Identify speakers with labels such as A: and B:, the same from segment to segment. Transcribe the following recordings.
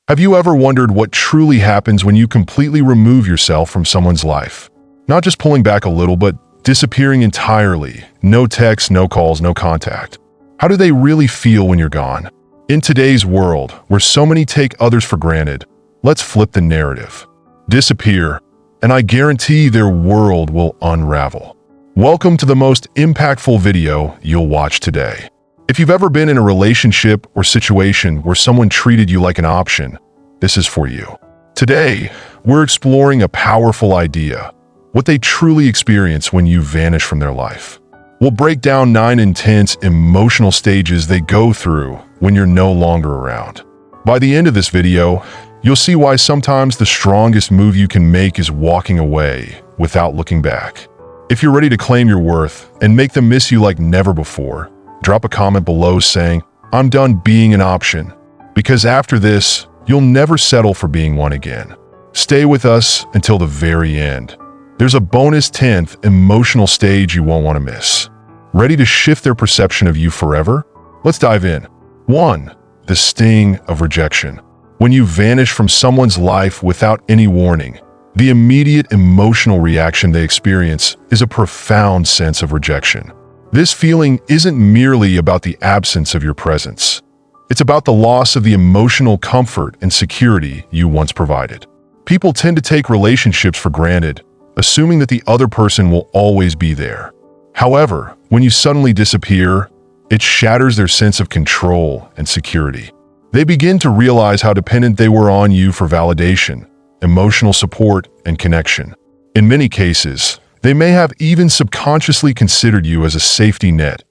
A: Have you ever wondered what truly happens when you completely remove yourself from someone's life? Not just pulling back a little, but disappearing entirely. No texts, no calls, no contact. How do they really feel when you're gone? In today's world, where so many take others for granted, let's flip the narrative. Disappear, and I guarantee their world will unravel. Welcome to the most impactful video you'll watch today. If you've ever been in a relationship or situation where someone treated you like an option, this is for you. Today, we're exploring a powerful idea, what they truly experience when you vanish from their life. We'll break down 9 intense emotional stages they go through when you're no longer around. By the end of this video, you'll see why sometimes the strongest move you can make is walking away without looking back. If you're ready to claim your worth and make them miss you like never before, drop a comment below saying, "I'm done being an option," because after this, you'll never settle for being one again. Stay with us until the very end. There's a bonus 10th emotional stage you won't want to miss. Ready to shift their perception of you forever? Let's dive in. 1. The sting of rejection. When you vanish from someone's life without any warning, the immediate emotional reaction they experience is a profound sense of rejection. This feeling isn't merely about the absence of your presence. It's about the loss of the emotional comfort and security you once provided. People tend to take relationships for granted, assuming that the other person will always be there. However, when you suddenly disappear, it shatters their sense of control and security. They begin to realize how dependent they were on you for validation, emotional support, and connection. In many cases, they may have even subconsciously considered you as a safety net,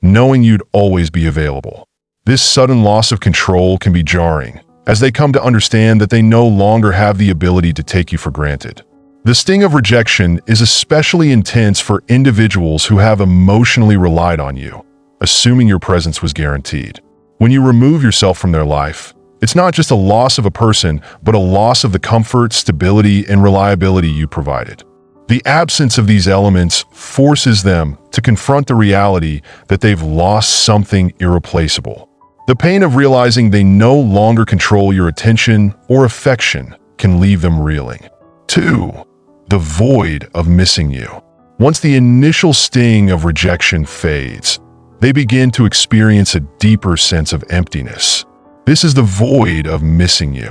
A: knowing you'd always be available. This sudden loss of control can be jarring, as they come to understand that they no longer have the ability to take you for granted. The sting of rejection is especially intense for individuals who have emotionally relied on you, assuming your presence was guaranteed. When you remove yourself from their life, it's not just a loss of a person, but a loss of the comfort, stability, and reliability you provided. The absence of these elements forces them to confront the reality that they've lost something irreplaceable. The pain of realizing they no longer control your attention or affection can leave them reeling. 2. The void of missing you. Once the initial sting of rejection fades, they begin to experience a deeper sense of emptiness. This is the void of missing you.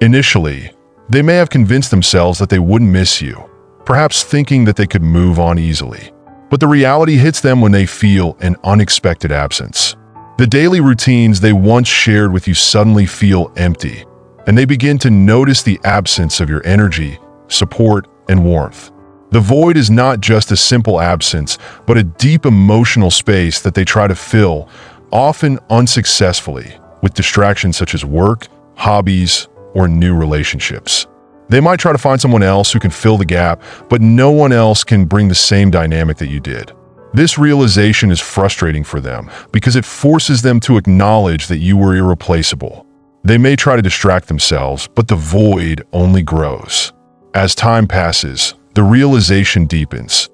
A: Initially, they may have convinced themselves that they wouldn't miss you, perhaps thinking that they could move on easily. But the reality hits them when they feel an unexpected absence. The daily routines they once shared with you suddenly feel empty, and they begin to notice the absence of your energy, support, and warmth. The void is not just a simple absence, but a deep emotional space that they try to fill, often unsuccessfully, with distractions such as work, hobbies, or new relationships. They might try to find someone else who can fill the gap, but no one else can bring the same dynamic that you did. This realization is frustrating for them because it forces them to acknowledge that you were irreplaceable. They may try to distract themselves, but the void only grows. As time passes, the realization deepens.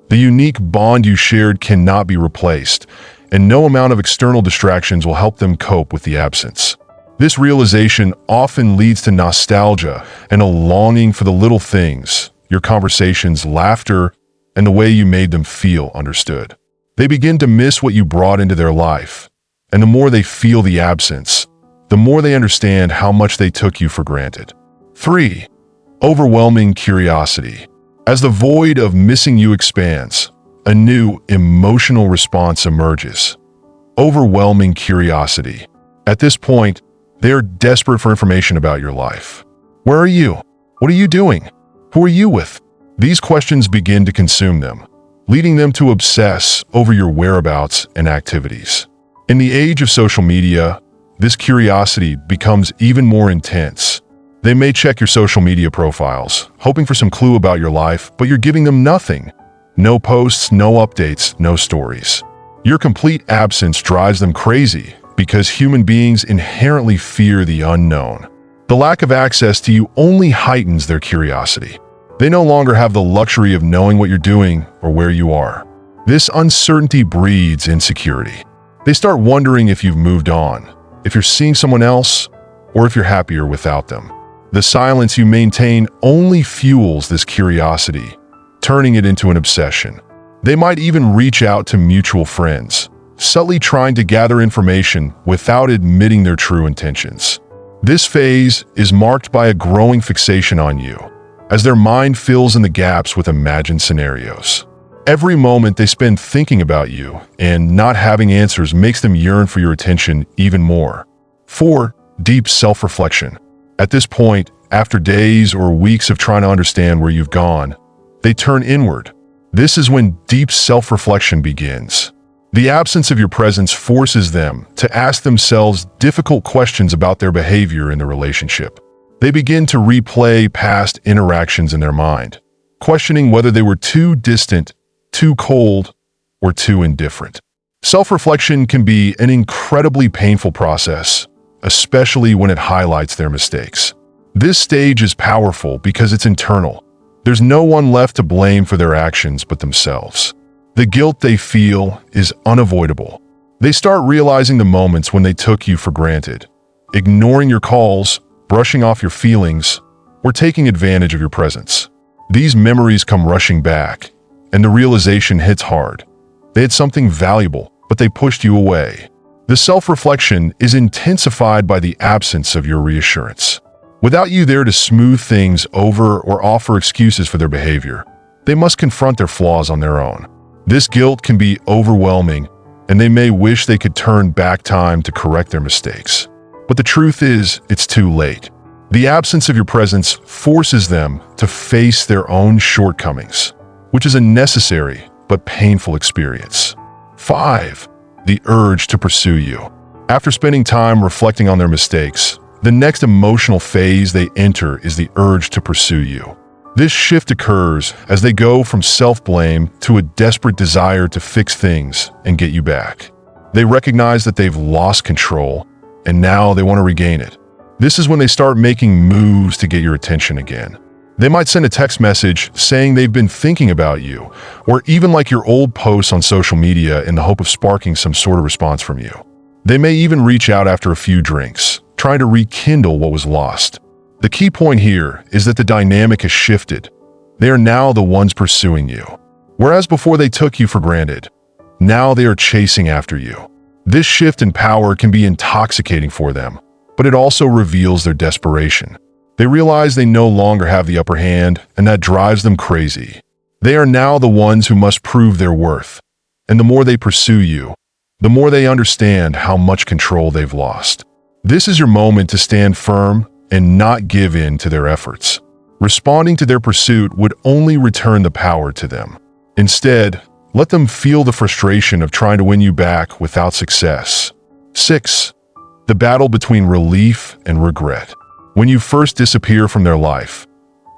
A: The unique bond you shared cannot be replaced, and no amount of external distractions will help them cope with the absence. This realization often leads to nostalgia and a longing for the little things, your conversations, laughter, and the way you made them feel understood. They begin to miss what you brought into their life, and the more they feel the absence, the more they understand how much they took you for granted. 3. Overwhelming curiosity. As the void of missing you expands, a new emotional response emerges. Overwhelming curiosity. At this point, they are desperate for information about your life. Where are you? What are you doing? Who are you with? These questions begin to consume them, leading them to obsess over your whereabouts and activities. In the age of social media, this curiosity becomes even more intense. They may check your social media profiles, hoping for some clue about your life, but you're giving them nothing. No posts, no updates, no stories. Your complete absence drives them crazy, because human beings inherently fear the unknown. The lack of access to you only heightens their curiosity. They no longer have the luxury of knowing what you're doing or where you are. This uncertainty breeds insecurity. They start wondering if you've moved on, if you're seeing someone else, or if you're happier without them. The silence you maintain only fuels this curiosity, turning it into an obsession. They might even reach out to mutual friends, subtly trying to gather information without admitting their true intentions. This phase is marked by a growing fixation on you, as their mind fills in the gaps with imagined scenarios. Every moment they spend thinking about you and not having answers makes them yearn for your attention even more. 4. Deep self-reflection. At this point, after days or weeks of trying to understand where you've gone, they turn inward. This is when deep self-reflection begins. The absence of your presence forces them to ask themselves difficult questions about their behavior in the relationship. They begin to replay past interactions in their mind, questioning whether they were too distant, too cold, or too indifferent. Self-reflection can be an incredibly painful process, especially when it highlights their mistakes. This stage is powerful because it's internal. There's no one left to blame for their actions but themselves. The guilt they feel is unavoidable. They start realizing the moments when they took you for granted, ignoring your calls, brushing off your feelings, or taking advantage of your presence. These memories come rushing back, and the realization hits hard. They had something valuable, but they pushed you away. The self-reflection is intensified by the absence of your reassurance. Without you there to smooth things over or offer excuses for their behavior, they must confront their flaws on their own. This guilt can be overwhelming, and they may wish they could turn back time to correct their mistakes. But the truth is, it's too late. The absence of your presence forces them to face their own shortcomings, which is a necessary but painful experience. 5. The urge to pursue you. After spending time reflecting on their mistakes, the next emotional phase they enter is the urge to pursue you. This shift occurs as they go from self-blame to a desperate desire to fix things and get you back. They recognize that they've lost control, and now they want to regain it. This is when they start making moves to get your attention again. They might send a text message saying they've been thinking about you, or even like your old posts on social media in the hope of sparking some sort of response from you. They may even reach out after a few drinks, trying to rekindle what was lost. The key point here is that the dynamic has shifted. They are now the ones pursuing you. Whereas before they took you for granted, now they are chasing after you. This shift in power can be intoxicating for them, but it also reveals their desperation. They realize they no longer have the upper hand, and that drives them crazy. They are now the ones who must prove their worth. And the more they pursue you, the more they understand how much control they've lost. This is your moment to stand firm and not give in to their efforts. Responding to their pursuit would only return the power to them. Instead, let them feel the frustration of trying to win you back without success. 6. The battle between relief and regret. When you first disappear from their life,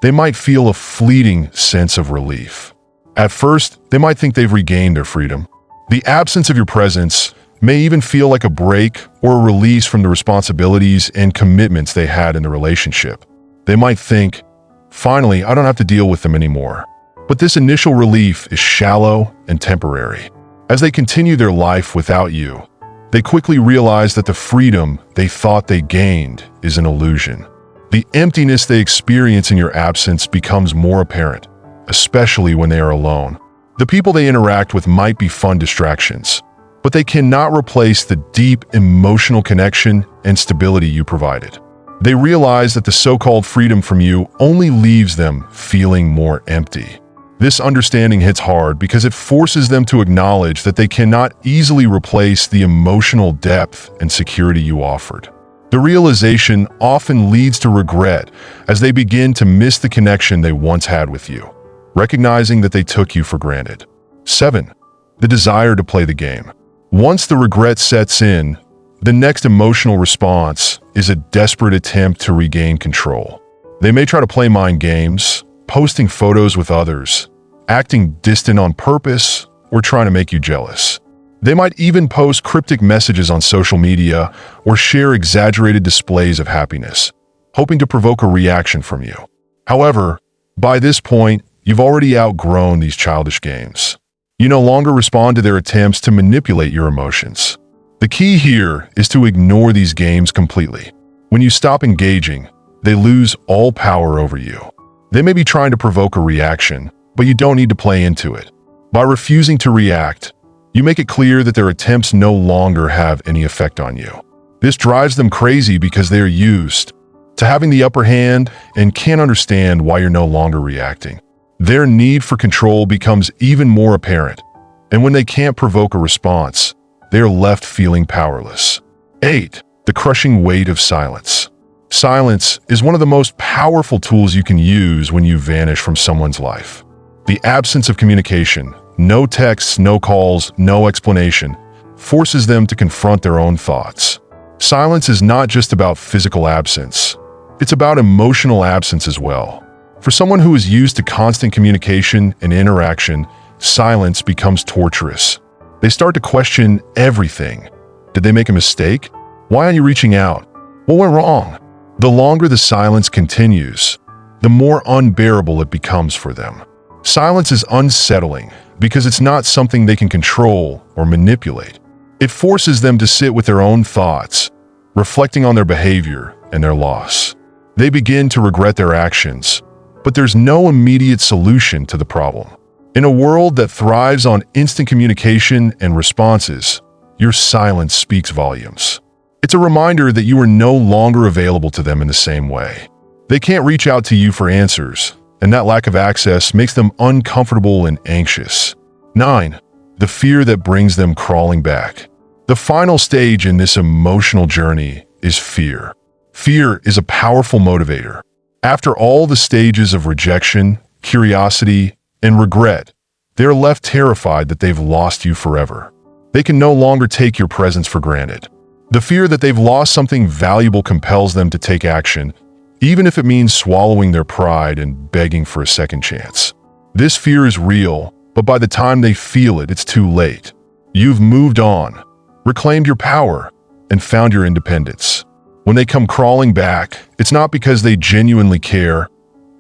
A: they might feel a fleeting sense of relief. At first, they might think they've regained their freedom. The absence of your presence may even feel like a break or a release from the responsibilities and commitments they had in the relationship. They might think, finally, I don't have to deal with them anymore. But this initial relief is shallow and temporary. As they continue their life without you, they quickly realize that the freedom they thought they gained is an illusion. The emptiness they experience in your absence becomes more apparent, especially when they are alone. The people they interact with might be fun distractions, but they cannot replace the deep emotional connection and stability you provided. They realize that the so-called freedom from you only leaves them feeling more empty. This understanding hits hard because it forces them to acknowledge that they cannot easily replace the emotional depth and security you offered. The realization often leads to regret as they begin to miss the connection they once had with you, recognizing that they took you for granted. 7. The desire to play the game. Once the regret sets in, the next emotional response is a desperate attempt to regain control. They may try to play mind games, posting photos with others, acting distant on purpose, or trying to make you jealous. They might even post cryptic messages on social media or share exaggerated displays of happiness, hoping to provoke a reaction from you. However, by this point, you've already outgrown these childish games. You no longer respond to their attempts to manipulate your emotions. The key here is to ignore these games completely. When you stop engaging, they lose all power over you. They may be trying to provoke a reaction, but you don't need to play into it. By refusing to react, you make it clear that their attempts no longer have any effect on you. This drives them crazy because they are used to having the upper hand and can't understand why you're no longer reacting. Their need for control becomes even more apparent, and when they can't provoke a response, they are left feeling powerless. 8. The crushing weight of silence. Silence is one of the most powerful tools you can use when you vanish from someone's life. The absence of communication, no texts, no calls, no explanation, forces them to confront their own thoughts. Silence is not just about physical absence. It's about emotional absence as well. For someone who is used to constant communication and interaction, silence becomes torturous. They start to question everything. Did they make a mistake? Why aren't you reaching out? What went wrong? The longer the silence continues, the more unbearable it becomes for them. Silence is unsettling because it's not something they can control or manipulate. It forces them to sit with their own thoughts, reflecting on their behavior and their loss. They begin to regret their actions, but there's no immediate solution to the problem. In a world that thrives on instant communication and responses, your silence speaks volumes. It's a reminder that you are no longer available to them in the same way. They can't reach out to you for answers, and that lack of access makes them uncomfortable and anxious. 9. The fear that brings them crawling back. The final stage in this emotional journey is fear. Fear is a powerful motivator. After all the stages of rejection, curiosity, and regret, they are left terrified that they've lost you forever. They can no longer take your presence for granted. The fear that they've lost something valuable compels them to take action, even if it means swallowing their pride and begging for a second chance. This fear is real, but by the time they feel it, it's too late. You've moved on, reclaimed your power, and found your independence. When they come crawling back, it's not because they genuinely care.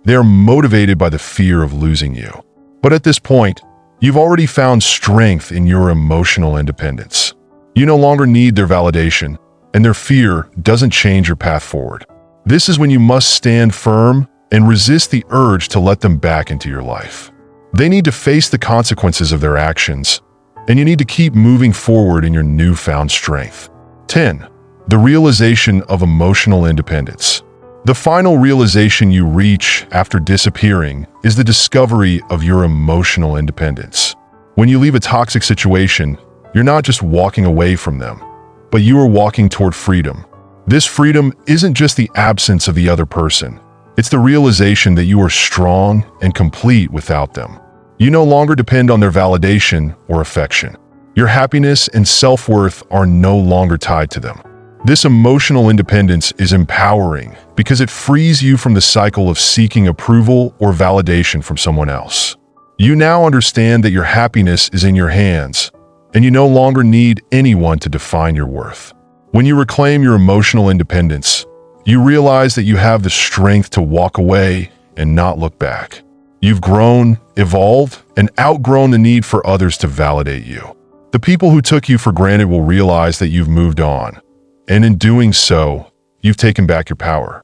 A: They are motivated by the fear of losing you. But at this point, you've already found strength in your emotional independence. You no longer need their validation, and their fear doesn't change your path forward. This is when you must stand firm and resist the urge to let them back into your life. They need to face the consequences of their actions, and you need to keep moving forward in your newfound strength. 10. The realization of emotional independence. The final realization you reach after disappearing is the discovery of your emotional independence. When you leave a toxic situation, you're not just walking away from them, but you are walking toward freedom. This freedom isn't just the absence of the other person. It's the realization that you are strong and complete without them. You no longer depend on their validation or affection. Your happiness and self-worth are no longer tied to them. This emotional independence is empowering because it frees you from the cycle of seeking approval or validation from someone else. You now understand that your happiness is in your hands, and you no longer need anyone to define your worth. When you reclaim your emotional independence, you realize that you have the strength to walk away and not look back. You've grown, evolved, and outgrown the need for others to validate you. The people who took you for granted will realize that you've moved on, and in doing so, you've taken back your power.